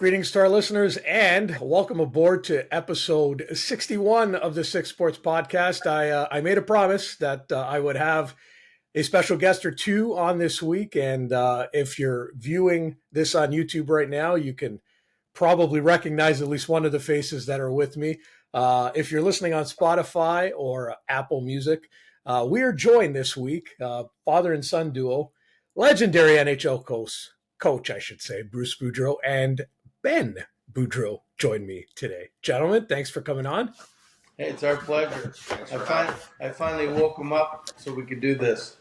Greetings to our listeners and welcome aboard to episode 61 of the Six Sports Podcast. I made a promise that I would have a special guest or two on this week. And if you're viewing this on YouTube right now, you can probably recognize at least one of the faces that are with me. If you're listening on Spotify or Apple Music, we are joined this week, father and son duo, legendary NHL coach, I should say, Bruce Boudreau, and Ben Boudreau joined me today. Gentlemen, thanks for coming on. Hey, it's our pleasure. I finally woke him up so we could do this.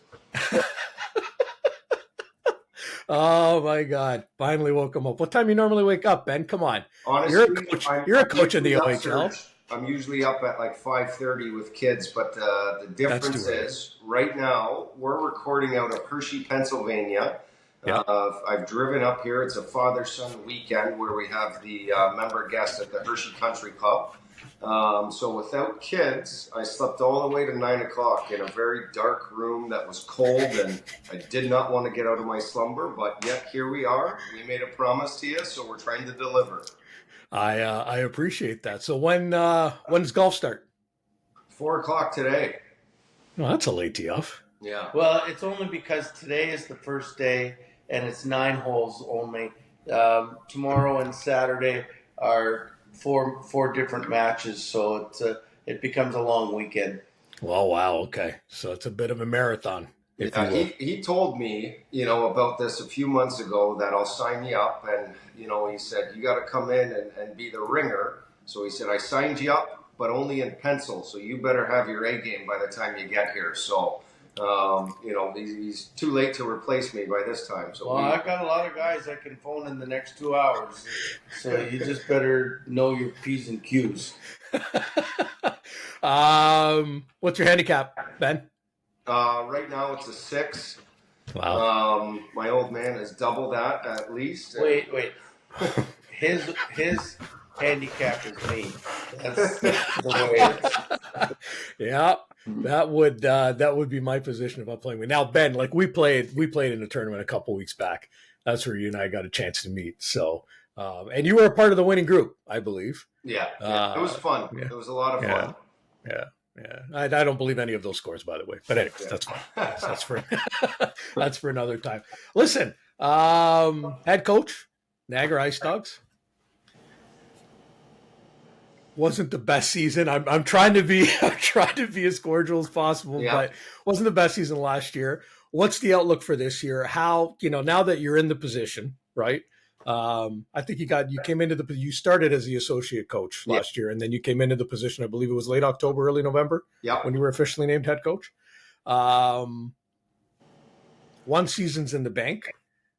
Oh my God! Finally woke him up. What time you normally wake up, Ben? Come on, honestly, you're a coach in the OHL. I'm usually up at like 5:30 with kids, but the difference is right now we're recording out of Hershey, Pennsylvania. Yeah. I've driven up here. It's a father-son weekend where we have the member guests at the Hershey Country Club. So without kids, I slept all the way to 9 o'clock in a very dark room that was cold, and I did not want to get out of my slumber, but yet here we are. We made a promise to you, so we're trying to deliver. I appreciate that. So when does golf start? 4 o'clock today. Well, that's a late tee off. Yeah. Well, it's only because today is the first day, and it's 9 holes only. Tomorrow and Saturday are four different matches, so it becomes a long weekend. Well, wow, okay. So it's a bit of a marathon. Yeah, he told me, about this a few months ago that I'll sign you up, and, he said, you got to come in and be the ringer. So he said, I signed you up, but only in pencil, so you better have your A game by the time you get here. So, he's too late to replace me by this time. So I've got a lot of guys I can phone in the next 2 hours, so you just better know your P's and Q's. What's your handicap, Ben? Right now it's a 6. Wow. My old man is double that at least. Wait. His handicap is me. That's the way it is. Yeah. That would be my position if I'm playing with. Now, Ben, like we played in a tournament a couple weeks back. That's where you and I got a chance to meet. So, and you were a part of the winning group, I believe. Yeah. It was fun. Yeah. It was a lot of fun. Yeah. I don't believe any of those scores, by the way. But anyways, that's fine. That's for another time. Listen, head coach, Niagara Ice Dogs. Wasn't the best season. I'm trying to be as cordial as possible, but wasn't the best season last year. What's the outlook for this year? How, now that you're in the position, right? I think you started as the associate coach last year, and then you came into the position, I believe it was late October, early November, when you were officially named head coach. One season's in the bank,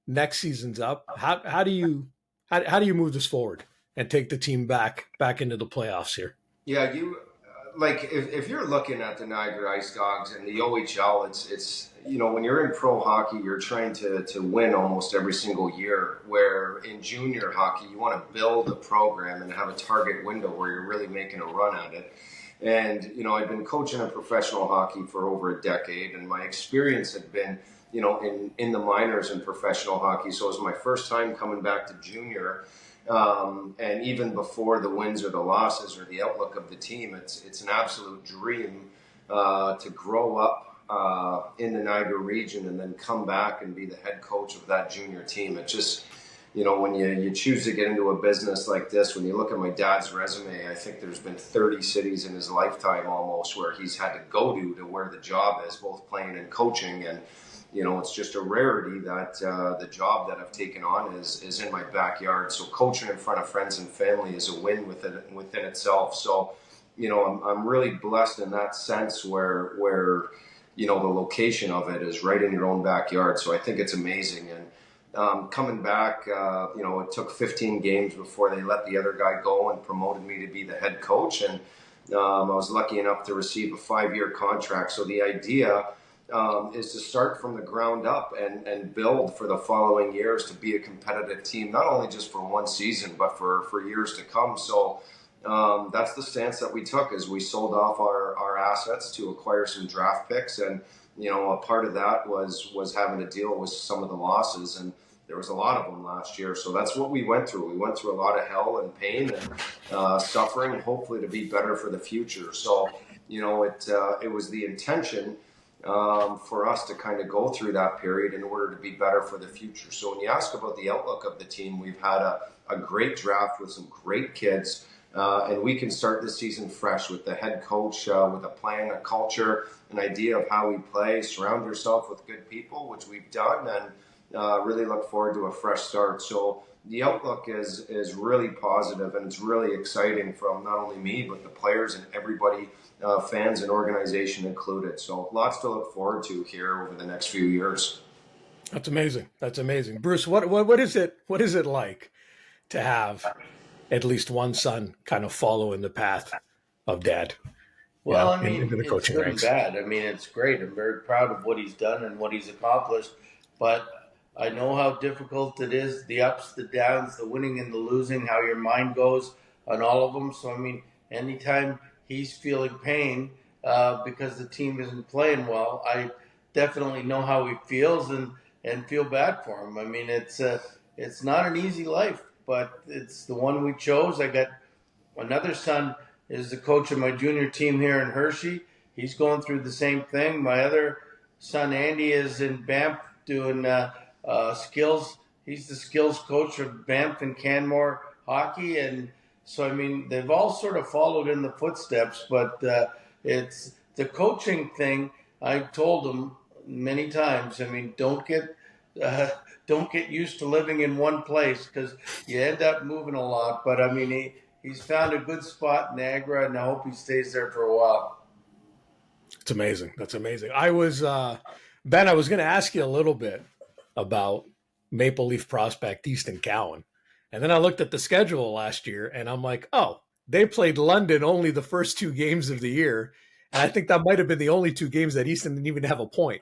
next season's up. How do you move this forward and take the team back into the playoffs here? Yeah, if you're looking at the Niagara Ice Dogs and the OHL, it's when you're in pro hockey, you're trying to win almost every single year, where in junior hockey, you want to build a program and have a target window where you're really making a run at it. And, I've been coaching in professional hockey for over a decade, and my experience had been, in the minors in professional hockey. So it was my first time coming back to junior. And even before the wins or the losses or the outlook of the team, it's an absolute dream to grow up in the Niagara region and then come back and be the head coach of that junior team. It just, when you choose to get into a business like this, when you look at my dad's resume, I think there's been 30 cities in his lifetime almost where he's had to go to where the job is, both playing and coaching. And it's just a rarity that the job that I've taken on is in my backyard. So coaching in front of friends and family is a win within itself. So, I'm really blessed in that sense where the location of it is right in your own backyard. So I think it's amazing. And coming back, it took 15 games before they let the other guy go and promoted me to be the head coach. And I was lucky enough to receive a 5-year contract. So the idea is to start from the ground up and build for the following years to be a competitive team, not only just for one season, but for years to come. So that's the stance that we took, is we sold off our assets to acquire some draft picks. And, a part of that was having to deal with some of the losses. And, there was a lot of them last year. So that's what we went through. We went through a lot of hell and pain and suffering, hopefully to be better for the future. So, it was the intention for us to kind of go through that period in order to be better for the future. So when you ask about the outlook of the team, we've had a great draft with some great kids. And we can start this season fresh with the head coach, with a plan, a culture, an idea of how we play, surround yourself with good people, which we've done, and really look forward to a fresh start. So the outlook is really positive, and it's really exciting from not only me, but the players and everybody, fans and organization included. So lots to look forward to here over the next few years. That's amazing. That's amazing. Bruce, what is it like to have at least one son kind of follow in the path of dad? Well, I mean, into the it's coaching good ranks. and bad. I mean, it's great. I'm very proud of what he's done and what he's accomplished. But I know how difficult it is, the ups, the downs, the winning and the losing, how your mind goes on all of them. So, I mean, anytime he's feeling pain because the team isn't playing well, I definitely know how he feels and feel bad for him. I mean, it's not an easy life, but it's the one we chose. I got another son is the coach of my junior team here in Hershey. He's going through the same thing. My other son, Andy, is in Banff doing skills. He's the skills coach of Banff and Canmore hockey. And so, I mean, they've all sort of followed in the footsteps, but it's the coaching thing. I told them many times, I mean, don't get used to living in one place because you end up moving a lot. But, I mean, he's found a good spot in Niagara, and I hope he stays there for a while. It's amazing. That's amazing. I was, Ben, I was going to ask you a little bit about Maple Leaf prospect Easton Cowan. And then I looked at the schedule last year, and I'm like, oh, they played London only the first 2 games of the year. And I think that might have been the only 2 games that Easton didn't even have a point.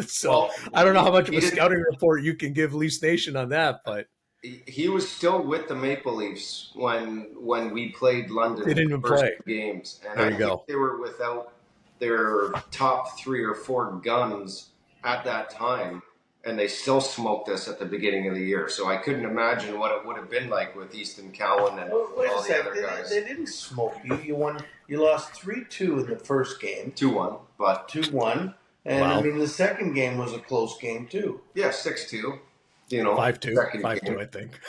So well, I don't know how much of a scouting report you can give Leafs Nation on that, but he was still with the Maple Leafs when we played London. They didn't even play games, and there you I go. think they were without their top 3 or 4 guns at that time, and they still smoked us at the beginning of the year. So I couldn't imagine what it would have been like with Easton Cowan and all the other guys. They didn't smoke you. You lost 3-2 in the first game. 2-1, but 2-1. And, wow. I mean, the second game was a close game, too. Yeah, 6-2. 5-2, I think.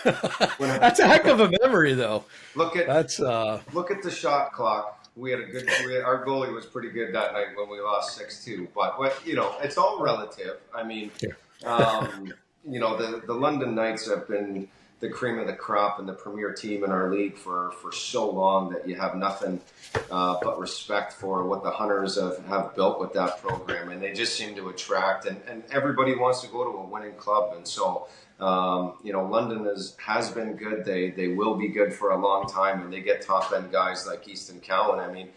That's a heck of a memory, though. Look at the shot clock. Our goalie was pretty good that night when we lost 6-2. But it's all relative. I mean, the London Knights have been the cream of the crop and the premier team in our league for so long that you have nothing but respect for what the Hunters have built with that program, and they just seem to attract, and everybody wants to go to a winning club. And so London has been good. They will be good for a long time, and they get top end guys like Easton Cowan. I mean,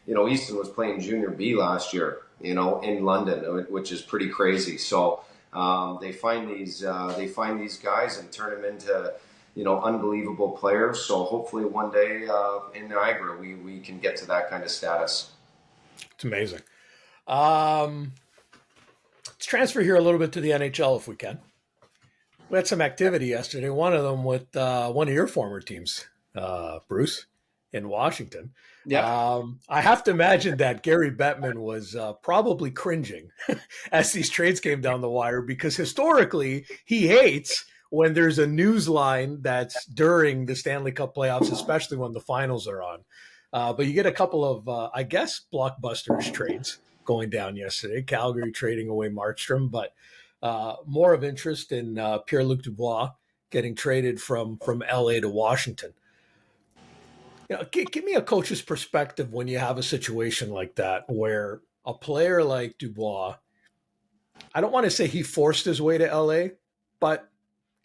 Easton was playing junior B last year, in London, which is pretty crazy. So they find these guys and turn them into unbelievable players. So hopefully one day in Niagara we can get to that kind of status. It's amazing. Let's transfer here a little bit to the NHL if we can. We had some activity yesterday. One of them with one of your former teams, Bruce, in Washington. Yeah. I have to imagine that Gary Bettman was probably cringing as these trades came down the wire, because historically he hates when there's a news line that's during the Stanley Cup playoffs, especially when the finals are on. But you get a couple of, I guess, blockbusters trades going down yesterday. Calgary trading away Markstrom, but more of interest in Pierre-Luc Dubois getting traded from LA to Washington. Give me a coach's perspective when you have a situation like that where a player like Dubois, I don't want to say he forced his way to LA, but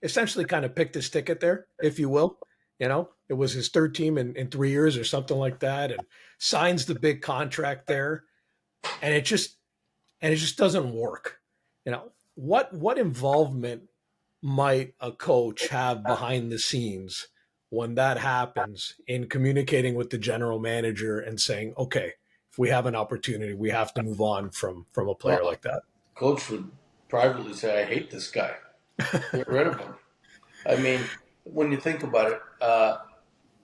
essentially kind of picked his ticket there, if you will. It was his third team in 3 years or something like that, and signs the big contract there, and it just doesn't work. What involvement might a coach have behind the scenes when that happens in communicating with the general manager and saying, okay, if we have an opportunity, we have to move on from a player like that? Coach would privately say, I hate this guy. Get rid of him. I mean, when you think about it,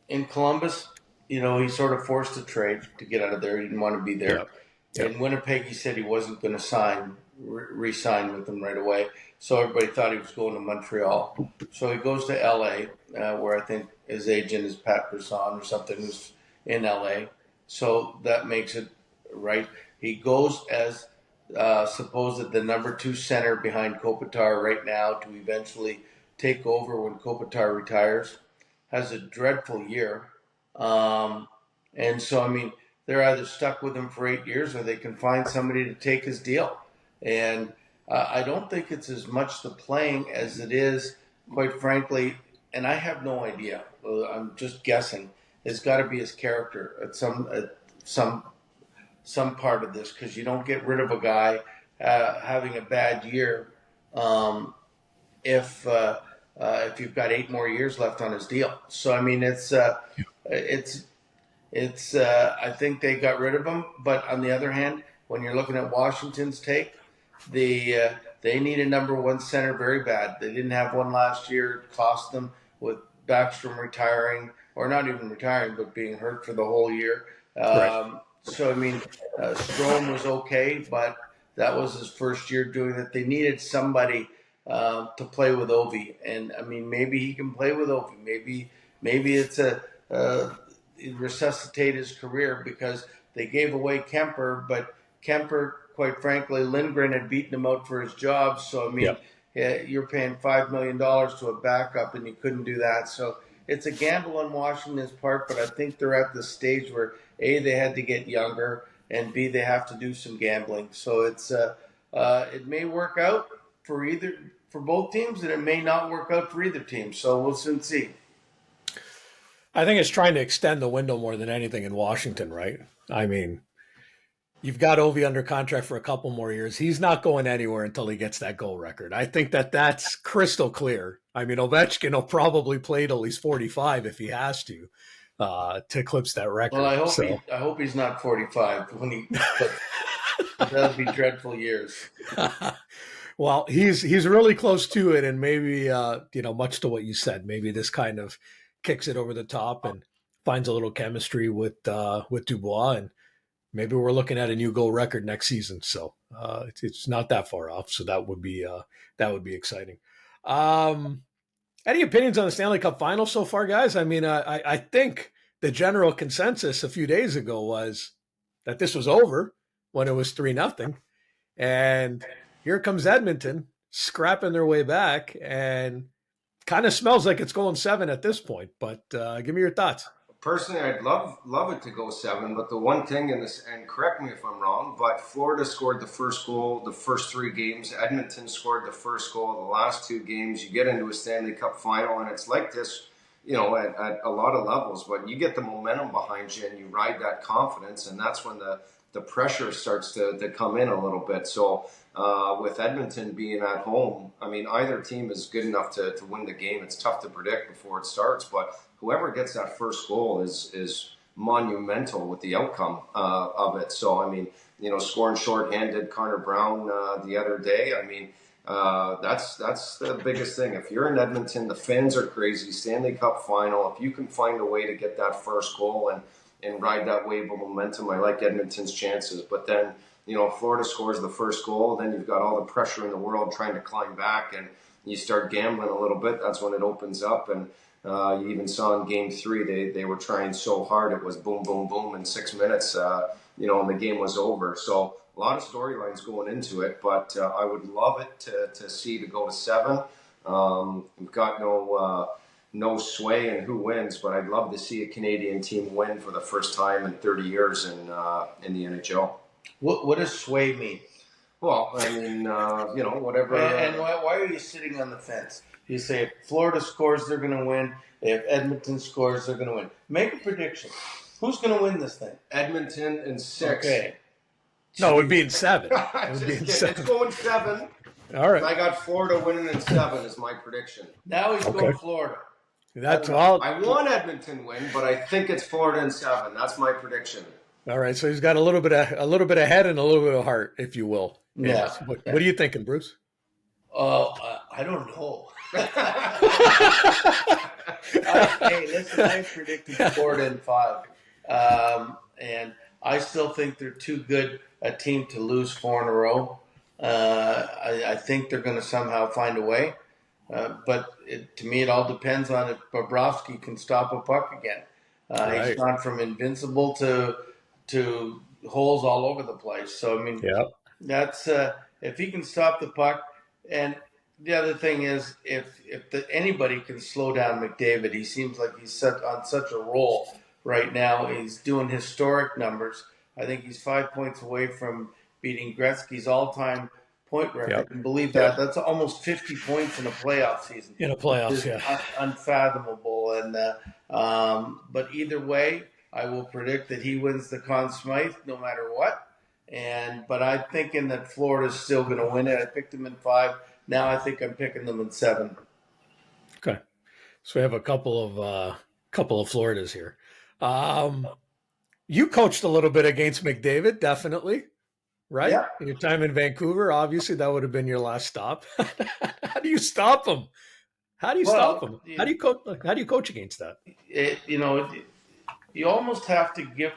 in Columbus, he sort of forced a trade to get out of there. He didn't want to be there. Yep. Yep. In Winnipeg, he said he wasn't going to re-sign with them right away. So everybody thought he was going to Montreal. So he goes to LA, where I think his agent is Pat Brisson or something, who's in LA. So that makes it right. He goes as supposed the number 2 center behind Kopitar right now to eventually take over when Kopitar retires. Has a dreadful year. And so, I mean, they're either stuck with him for 8 years or they can find somebody to take his deal. And I don't think it's as much the playing as it is, quite frankly, and I have no idea. I'm just guessing. It's got to be his character at some part of this, because you don't get rid of a guy having a bad year if you've got 8 more years left on his deal. So I mean, it's I think they got rid of him, but on the other hand, when you're looking at Washington's take, they need a number 1 center very bad. They didn't have one last year. It cost them with Backstrom retiring, or not even retiring, but being hurt for the whole year. Right. So I mean, Strome was okay, but that was his first year doing it. They needed somebody to play with Ovi, and I mean, maybe he can play with Ovi. Maybe it's resuscitate his career, because they gave away Kemper, but Kemper, quite frankly, Lindgren had beaten him out for his job. So I mean, you're paying $5 million to a backup, and you couldn't do that. So it's a gamble on Washington's part, but I think they're at the stage where A, they had to get younger, and B, they have to do some gambling. So it may work out for both teams, and it may not work out for either team. So we'll soon see. I think it's trying to extend the window more than anything in Washington, right? I mean, you've got Ovi under contract for a couple more years. He's not going anywhere until he gets that goal record. I think that's crystal clear. I mean, Ovechkin will probably play till he's 45 if he has to eclipse that record. Well, I hope he's not 45 when that'll be dreadful years. Well, he's really close to it, and maybe much to what you said, maybe this kind of kicks it over the top and finds a little chemistry with Dubois, and maybe we're looking at a new goal record next season. So it's not that far off. So that would be exciting. Any opinions on the Stanley Cup Finals so far, guys? I mean, I think the general consensus a few days ago was that this was over when it was 3-0, and here comes Edmonton scrapping their way back, and kind of smells like it's going 7 at this point. But give me your thoughts. Personally, I'd love it to go 7, but the one thing in this, and correct me if I'm wrong, but Florida scored the first goal the first 3 games. Edmonton scored the first goal the last 2 games. You get into a Stanley Cup final, and it's like this, at a lot of levels. But you get the momentum behind you, and you ride that confidence, and that's when the pressure starts to come in a little bit. So with Edmonton being at home, I mean, either team is good enough to win the game. It's tough to predict before it starts, but whoever gets that first goal is monumental with the outcome of it. So, I mean, scoring shorthanded Connor Brown the other day, I mean, that's the biggest thing. If you're in Edmonton, the fans are crazy. Stanley Cup final, if you can find a way to get that first goal and ride that wave of momentum, I like Edmonton's chances. But then, Florida scores the first goal, then you've got all the pressure in the world trying to climb back, and you start gambling a little bit. That's when it opens up, and you even saw in Game 3 they were trying so hard. It was boom, boom, boom in 6 minutes, and the game was over. So a lot of storylines going into it, but I would love it to go to 7. We've got no sway in who wins, but I'd love to see a Canadian team win for the first time in 30 years in the NHL. What does sway mean? Well, I mean, whatever. And why are you sitting on the fence? You say if Florida scores, they're going to win. If Edmonton scores, they're going to win. Make a prediction. Who's going to win this thing? Edmonton in 6. Okay. No, it would be in 7. It's going 7. All right. I got Florida winning in 7 is my prediction. Now he's going Florida. That's all. I want Edmonton win, but I think it's Florida in 7. That's my prediction. All right, so he's got a little bit of head and a little bit of heart, if you will. Yeah. What are you thinking, Bruce? I don't know. Hey, listen, I predicted Florida in 5. And I still think they're too good a team to lose 4 in a row. I think they're going to somehow find a way. But to me, it all depends on if Bobrovsky can stop a puck again. Right. He's gone from invincible to holes all over the place. So, I mean, Yeah. that's if he can stop the puck. And the other thing is, if anybody can slow down McDavid, he seems like he's on such a roll right now. He's doing historic numbers. I think he's 5 points away from beating Gretzky's all-time point record. Yep. And believe that, that's almost 50 points in a playoff season. In a playoffs, It's yeah. unfathomable. And but either way, I will predict that he wins the Conn Smythe no matter what. But I'm thinking that Florida's still going to win it. I picked them in 5. Now I think I'm picking them in 7. Okay, so we have a couple of Floridas here. You coached a little bit against McDavid, definitely, right? Yeah. In your time in Vancouver, obviously that would have been your last stop. How do you stop him? How do you stop him? How do you coach against that? You almost have to give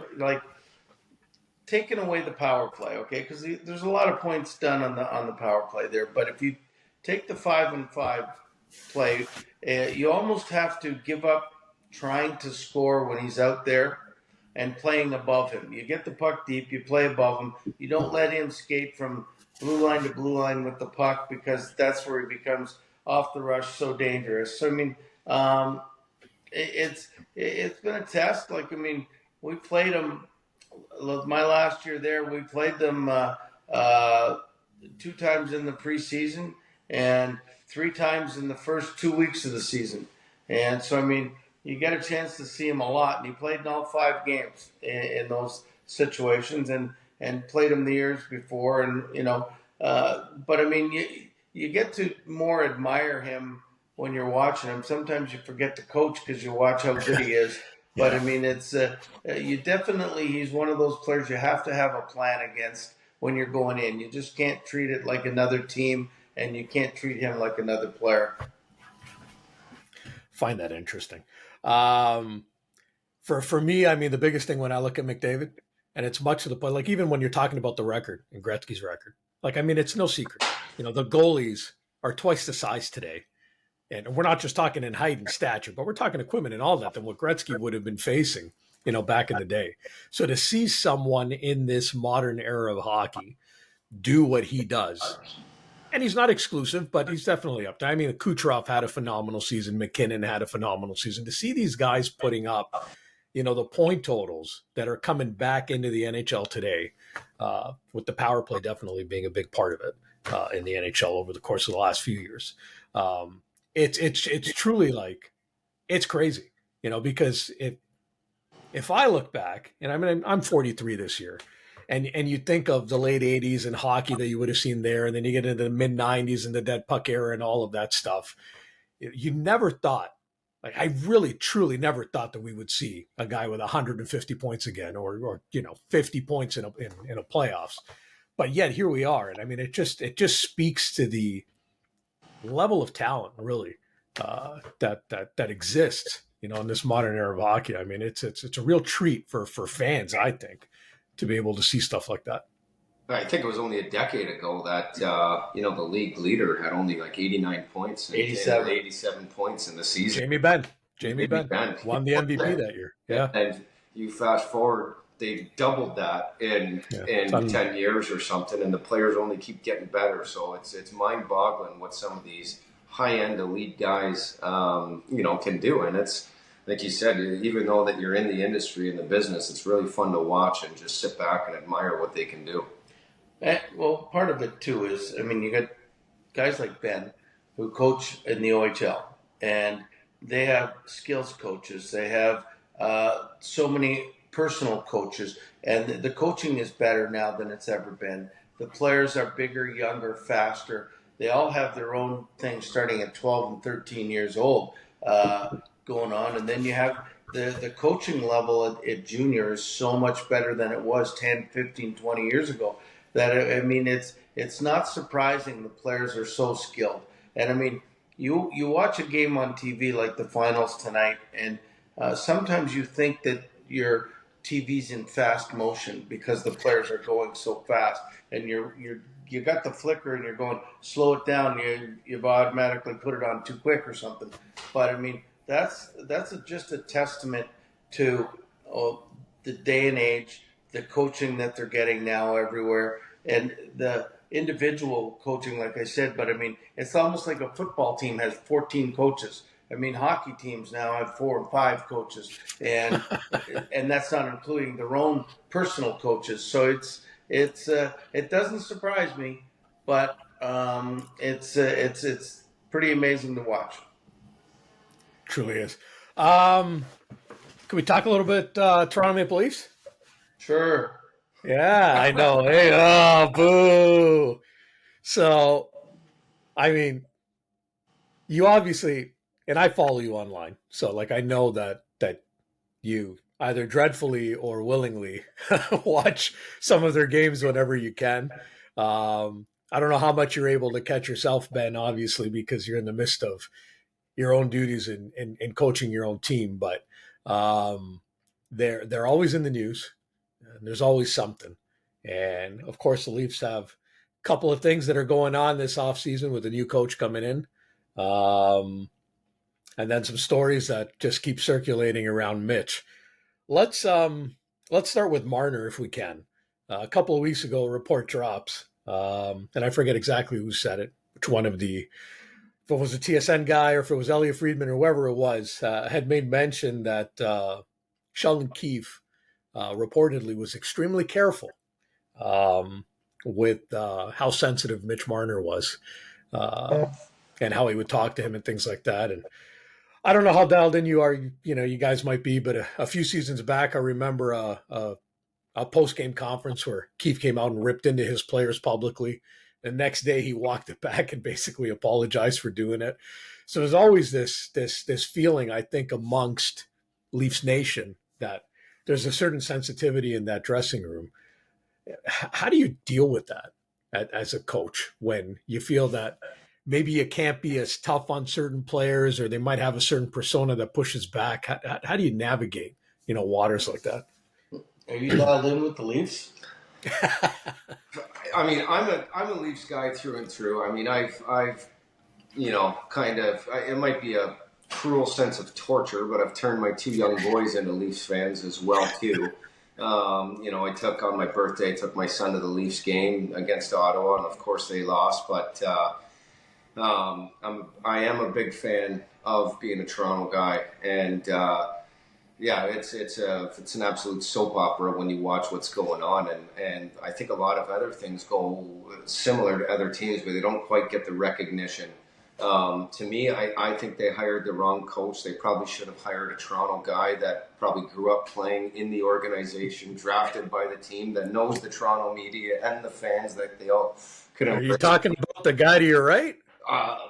taking away the power play, okay? Because there's a lot of points done on the power play there. But if you take the 5-on-5 play, you almost have to give up trying to score when he's out there and playing above him. You get the puck deep, you play above him. You don't let him skate from blue line to blue line with the puck, because that's where he becomes off the rush so dangerous. So, I mean, it's been a test. We played him. My last year there, we played them 2 times in the preseason and 3 times in the first 2 weeks of the season. And so, I mean, you get a chance to see him a lot. And he played in all 5 games in those situations and played him the years before. And, but I mean, you get to more admire him when you're watching him. Sometimes you forget to coach because you watch how good he is. But I mean, it's he's one of those players you have to have a plan against when you're going in. You just can't treat it like another team, and you can't treat him like another player. Find that interesting. For me, I mean, the biggest thing when I look at McDavid, and it's much of the play, like even when you're talking about the record and Gretzky's record, like, I mean, it's no secret. The goalies are twice the size today. And we're not just talking in height and stature, but we're talking equipment and all that than what Gretzky would have been facing, back in the day. So to see someone in this modern era of hockey do what he does, and he's not exclusive, but he's definitely up there. I mean, Kucherov had a phenomenal season. McKinnon had a phenomenal season. To see these guys putting up, the point totals that are coming back into the NHL today, with the power play definitely being a big part of it in the NHL over the course of the last few years. It's truly like, it's crazy, because if I look back, and I mean, I'm 43 this year, and you think of the late 80s and hockey that you would have seen there, and then you get into the mid 90s and the dead puck era and all of that stuff. You never thought, like, I really truly never thought that we would see a guy with 150 points again, or 50 points in a playoffs. But yet here we are, and I mean, it just speaks to the level of talent, really, that exists, in this modern era of hockey. I mean, it's a real treat for fans, I think, to be able to see stuff like that. I think it was only a decade ago that the league leader had only like 89 points, 87 points in the season. Jamie Benn won the MVP that year. Yeah, and you fast forward, they doubled that in 10 years or something, and the players only keep getting better. So it's mind-boggling what some of these high-end elite guys can do. And it's like you said, even though that you're in the industry and the business, it's really fun to watch and just sit back and admire what they can do. Well, part of it too is, I mean, you got guys like Ben who coach in the OHL, and they have skills coaches. They have so many personal coaches, and the coaching is better now than it's ever been. The players are bigger, younger, faster. They all have their own thing starting at 12 and 13 years old going on. And then you have the coaching level at junior is so much better than it was 10, 15, 20 years ago. that I mean, it's not surprising the players are so skilled. And I mean, you watch a game on TV like the finals tonight, and sometimes you think that your TV's in fast motion because the players are going so fast, and you got the flicker and you're going slow it down. You've automatically put it on too quick or something. But I mean, that's just a testament to the day and age, the coaching that they're getting now everywhere, and the individual coaching, like I said. But I mean, it's almost like a football team has 14 coaches. I mean, hockey teams now have 4 and 5 coaches, and that's not including their own personal coaches. So it doesn't surprise me, but it's pretty amazing to watch. Truly is. Can we talk a little bit Toronto Maple Leafs? Sure. Yeah, I know. Hey, oh, boo. So, I mean, you obviously, and I follow you online, so like I know that you either dreadfully or willingly watch some of their games whenever you can. I don't know how much you're able to catch yourself, Ben, obviously, because you're in the midst of your own duties in coaching your own team, but they're always in the news. And there's always something. And of course, the Leafs have a couple of things that are going on this offseason with a new coach coming in. And then some stories that just keep circulating around Mitch. Let's start with Marner if we can. A couple of weeks ago, a report drops, and I forget exactly who said it, which one of the, if it was a TSN guy or if it was Elliot Friedman or whoever it was, had made mention that Sheldon Keefe reportedly was extremely careful with how sensitive Mitch Marner was and how he would talk to him and things like that. And I don't know how dialed in you are, you guys might be, but a few seasons back, I remember a post-game conference where Keefe came out and ripped into his players publicly. The next day he walked it back and basically apologized for doing it. So there's always this feeling, I think, amongst Leafs Nation that there's a certain sensitivity in that dressing room. How do you deal with that as a coach when you feel that maybe you can't be as tough on certain players or they might have a certain persona that pushes back? How do you navigate, waters like that? Are you dialed in with the Leafs? I mean, I'm a Leafs guy through and through. I mean, I've kind of, it might be a cruel sense of torture, but I've turned my 2 young boys into Leafs fans as well too. I took on my birthday, took my son to the Leafs game against Ottawa, and of course they lost. But I am a big fan of being a Toronto guy, and it's an absolute soap opera when you watch what's going on, and I think a lot of other things go similar to other teams, but they don't quite get the recognition. To me, I think they hired the wrong coach. They probably should have hired a Toronto guy that probably grew up playing in the organization, drafted by the team, that knows the Toronto media and the fans, that they all could embrace. Are you talking about the guy to your right? I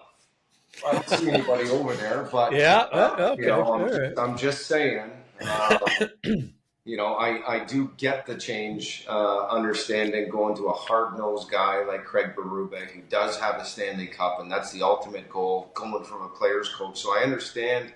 don't see anybody over there, but yeah, okay. I'm just saying. I do get the change, understanding going to a hard-nosed guy like Craig Berube, who does have a Stanley Cup, and that's the ultimate goal, coming from a player's coach. So I understand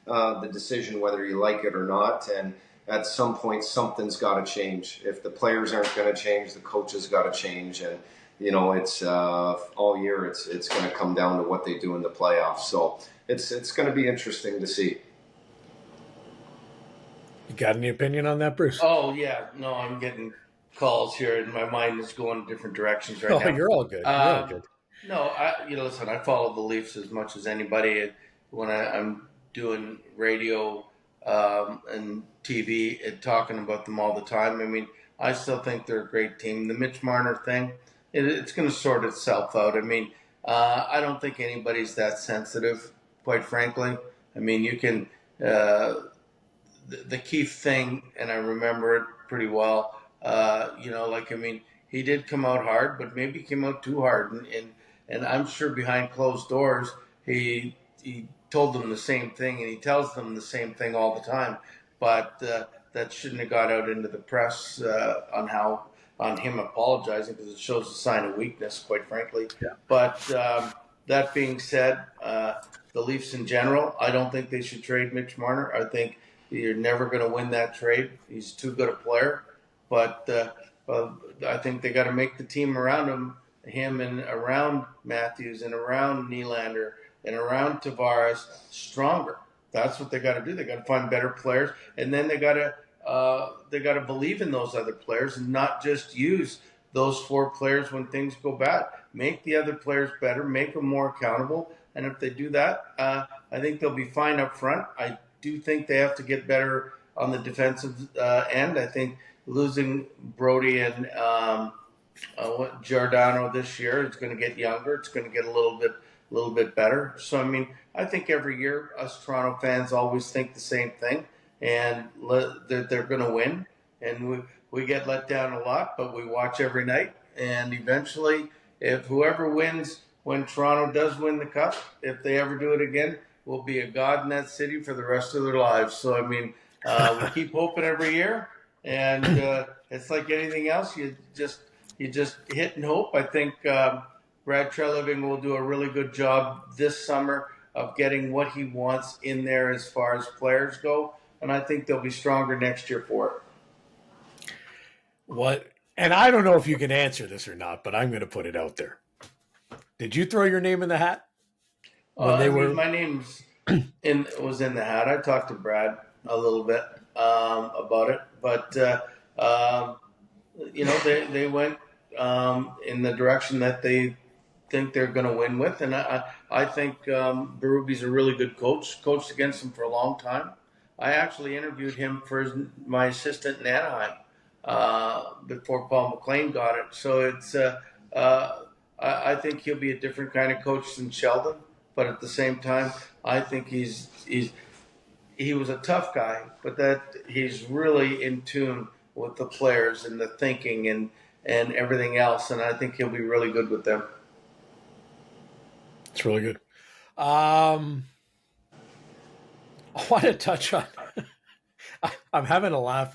the decision, whether you like it or not, and at some point something's got to change. If the players aren't going to change, the coaches got to change, and it's all year. It's going to come down to what they do in the playoffs. So it's going to be interesting to see. You got any opinion on that, Bruce? Oh, yeah. No, I'm getting calls here, and my mind is going different directions right now. Oh, you're all good. You're all good. No, listen, I follow the Leafs as much as anybody. When I'm doing radio and TV and talking about them all the time, I mean, I still think they're a great team. The Mitch Marner thing, it's going to sort itself out. I mean, I don't think anybody's that sensitive, quite frankly. I mean, you can... The Keefe thing, and I remember it pretty well. He did come out hard, but maybe he came out too hard, and I'm sure behind closed doors he told them the same thing, and he tells them the same thing all the time. But that shouldn't have got out into the press on him apologizing, because it shows a sign of weakness, quite frankly. Yeah. But that being said, the Leafs in general, I don't think they should trade Mitch Marner. I think you're never going to win that trade. He's too good a player. But I think they got to make the team around him and around Matthews and around Nylander and around Tavares stronger. That's what they got to do. They got to find better players, and then they got to believe in those other players and not just use those 4 players when things go bad. Make the other players better, make them more accountable, and if they do that, I think they'll be fine up front. I do think they have to get better on the defensive end. I think losing Brody and Giordano this year, it's going to get younger. It's going to get a little bit better. So, I mean, I think every year us Toronto fans always think the same thing, and they're going to win. And we get let down a lot, but we watch every night. And eventually, if whoever wins when Toronto does win the cup, if they ever do it again, will be a god in that city for the rest of their lives. So, I mean, we keep hoping every year, and it's like anything else. You just hit and hope. I think Brad Treliving will do a really good job this summer of getting what he wants in there as far as players go, and I think they'll be stronger next year for it. What? And I don't know if you can answer this or not, but I'm going to put it out there. Did you throw your name in the hat? My name's was in the hat. I talked to Brad a little bit about it, but they went in the direction that they think they're going to win with, and I think Berube's a really good coach. Coached against him for a long time. I actually interviewed him for my assistant in Anaheim before Paul McLean got it. So it's I think he'll be a different kind of coach than Sheldon, but at the same time, I think he was a tough guy, but that he's really in tune with the players and the thinking and everything else, and I think he'll be really good with them. It's really good. I want to touch on. I'm having a laugh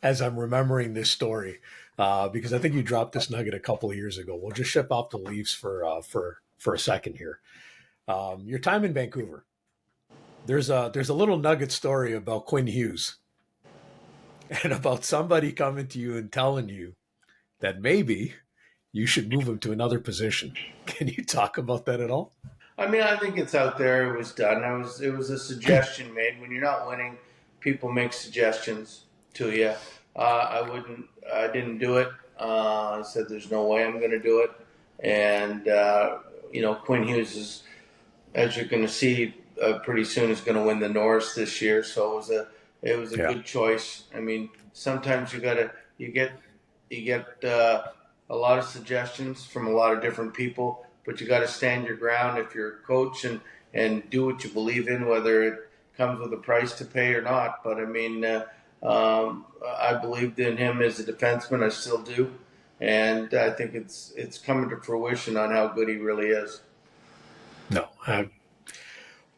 as I'm remembering this story because I think you dropped this nugget a couple of years ago. We'll just ship off the Leafs for a second here. Your time in Vancouver. There's a little nugget story about Quinn Hughes and about somebody coming to you and telling you that maybe you should move him to another position. Can you talk about that at all? I mean, I think it's out there. It was done. It was a suggestion made. When you're not winning, people make suggestions to you. I didn't do it. I said there's no way I'm going to do it. And Quinn Hughes is, as you're going to see pretty soon, is going to win the Norris this year. So it was a good choice. I mean, sometimes you get a lot of suggestions from a lot of different people, but you got to stand your ground if you're a coach and do what you believe in, whether it comes with a price to pay or not. But I mean, I believed in him as a defenseman. I still do, and I think it's coming to fruition on how good he really is. No,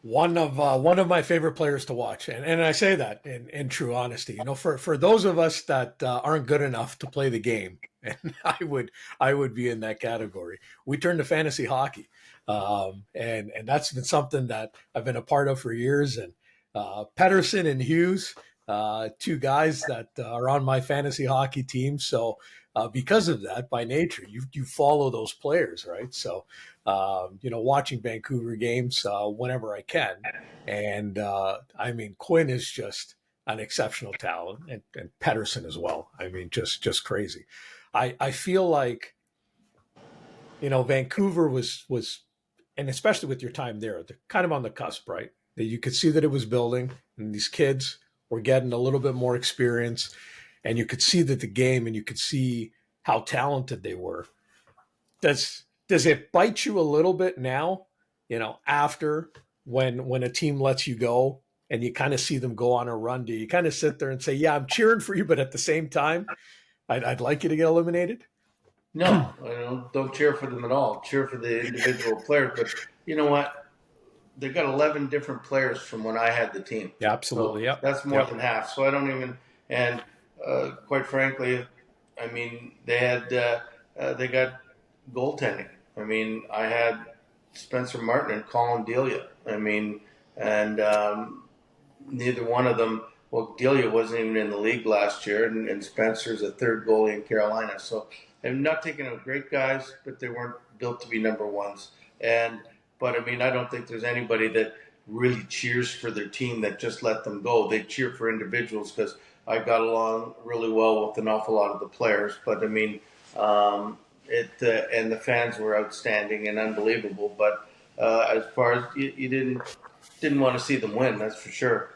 one of my favorite players to watch, and I say that in true honesty. For those of us that aren't good enough to play the game, and I would be in that category. We turned to fantasy hockey, and that's been something that I've been a part of for years. And Pettersson and Hughes, 2 guys that are on my fantasy hockey team. So because of that, by nature, you follow those players, right? So watching Vancouver games whenever I can, and I mean, Quinn is just an exceptional talent, and Pettersson as well. I mean, just crazy. I feel like, Vancouver was, and especially with your time there, they're kind of on the cusp, right? That you could see that it was building, and these kids were getting a little bit more experience, and you could see that the game, and you could see how talented they were. Does it bite you a little bit now, after when a team lets you go and you kind of see them go on a run? Do you kind of sit there and say, yeah, I'm cheering for you, but at the same time, I'd like you to get eliminated? No, I don't cheer for them at all. Cheer for the individual players. But you know what? They got 11 different players from when I had the team. Yeah, absolutely. So yeah, that's more than half. So I don't even. And quite frankly, I mean, they got goaltending. I mean, I had Spencer Martin and Colin Delia. I mean, and neither one of them. Well, Delia wasn't even in the league last year, and Spencer's a third goalie in Carolina. So I'm not taking out great guys, but they weren't built to be number ones. But I mean, I don't think there's anybody that really cheers for their team that just let them go. They cheer for individuals because I got along really well with an awful lot of the players. But I mean, and the fans were outstanding and unbelievable. But as far as you didn't want to see them win, that's for sure.